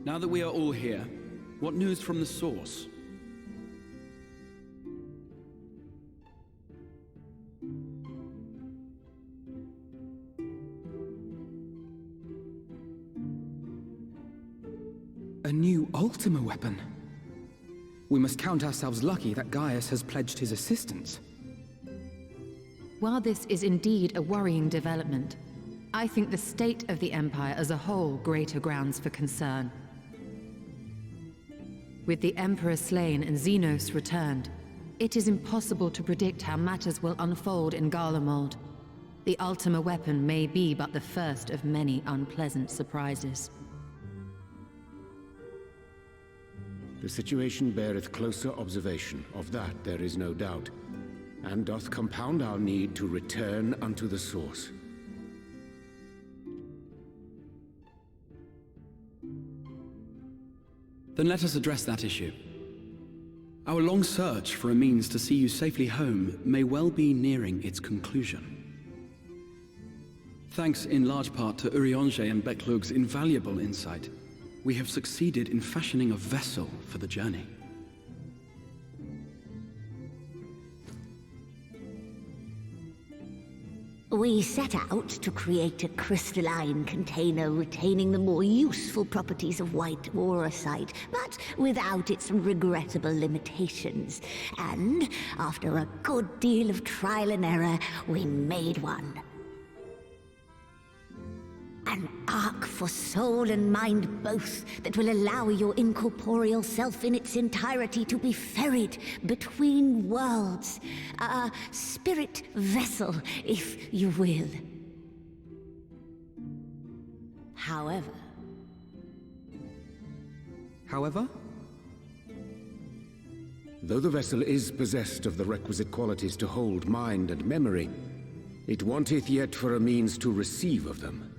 Now that we are all here, what news from the source? A new Ultima weapon. We must count ourselves lucky that Gaius has pledged his assistance. While this is indeed a worrying development, I think the state of the Empire as a whole greater grounds for concern. With the Emperor slain and Xenos returned, it is impossible to predict how matters will unfold in Garlemald. The Ultima weapon may be but the first of many unpleasant surprises. The situation beareth closer observation, of that there is no doubt, and doth compound our need to return unto the source. Then let us address that issue. Our long search for a means to see you safely home may well be nearing its conclusion. Thanks in large part to Urianger and Beclug's invaluable insight, we have succeeded in fashioning a vessel for the journey. We set out to create a crystalline container retaining the more useful properties of white auracite, but without its regrettable limitations. And after a good deal of trial and error, we made one. An ark for soul and mind both, that will allow your incorporeal self in its entirety to be ferried between worlds. A spirit vessel, if you will. However... Though the vessel is possessed of the requisite qualities to hold mind and memory, it wanteth yet for a means to receive of them.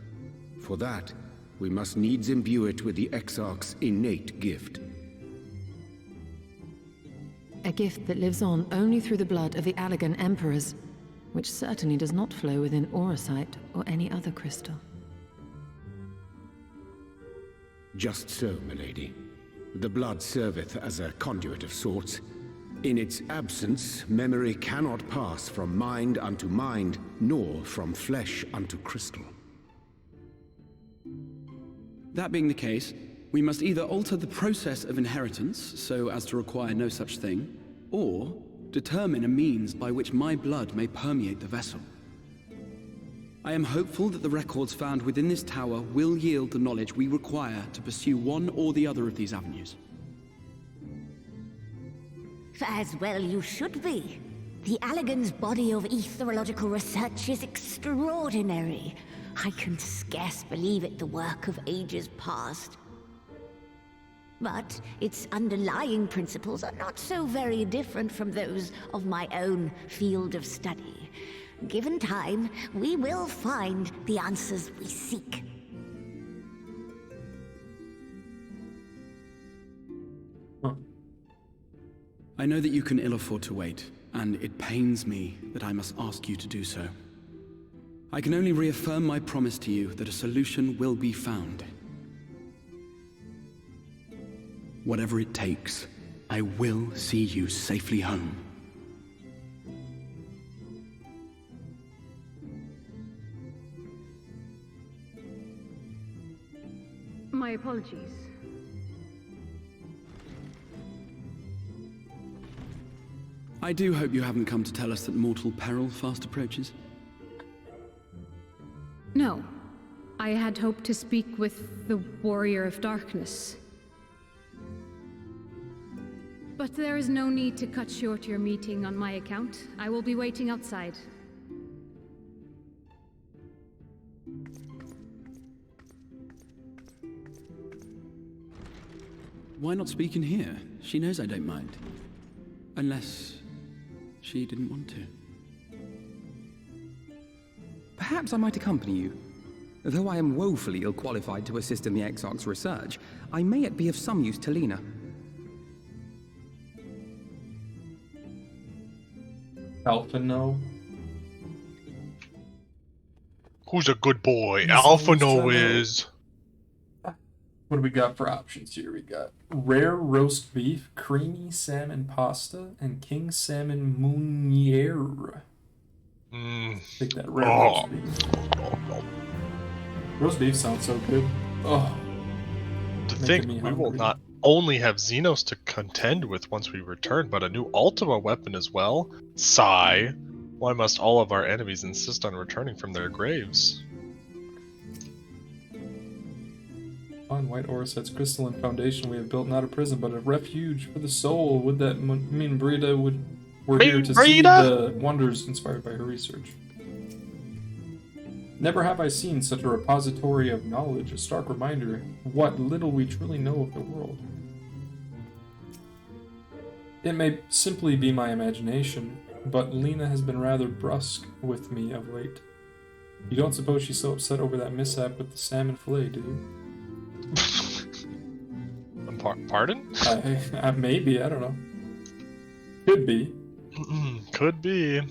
For that, we must needs imbue it with the Exarch's innate gift. A gift that lives on only through the blood of the Allagan Emperors, which certainly does not flow within auracite or any other crystal. Just so, milady. The blood serveth as a conduit of sorts. In its absence, memory cannot pass from mind unto mind, nor from flesh unto crystal. That being the case, we must either alter the process of inheritance so as to require no such thing, or determine a means by which my blood may permeate the vessel. I am hopeful that the records found within this tower will yield the knowledge we require to pursue one or the other of these avenues. As well you should be. The Allagan's body of etherological research is extraordinary. I can scarce believe it the work of ages past. But its underlying principles are not so very different from those of my own field of study. Given time, we will find the answers we seek. I know that you can ill afford to wait, and it pains me that I must ask you to do so. I can only reaffirm my promise to you that a solution will be found. Whatever it takes, I will see you safely home. My apologies. I do hope you haven't come to tell us that mortal peril fast approaches. No. I had hoped to speak with the Warrior of Darkness. But there is no need to cut short your meeting on my account. I will be waiting outside. Why not speak in here? She knows I don't mind. Unless she didn't want to. Perhaps I might accompany you. Though I am woefully ill-qualified to assist in the Exarch's research, I may yet be of some use to Lena. Alpha, no. Who's a good boy? He's Alpha always no trying to- is. What do we got for options here? We got rare roast beef, creamy salmon pasta, and king salmon meuniere. Take that rare roast beef. Roast beef sounds so good. Oh. To think we will not only have Xenos to contend with once we return, but a new Ultima weapon as well? Sigh. Why must all of our enemies insist on returning from their graves? On White Orisets crystalline foundation, we have built not a prison, but a refuge for the soul. Would that mean Brita we're here to see the wonders inspired by her research? Never have I seen such a repository of knowledge, a stark reminder of what little we truly know of the world. It may simply be my imagination, but Lena has been rather brusque with me of late. You don't suppose she's so upset over that mishap with the salmon fillet, do you? Pardon? Maybe, I don't know. Could be. Could be.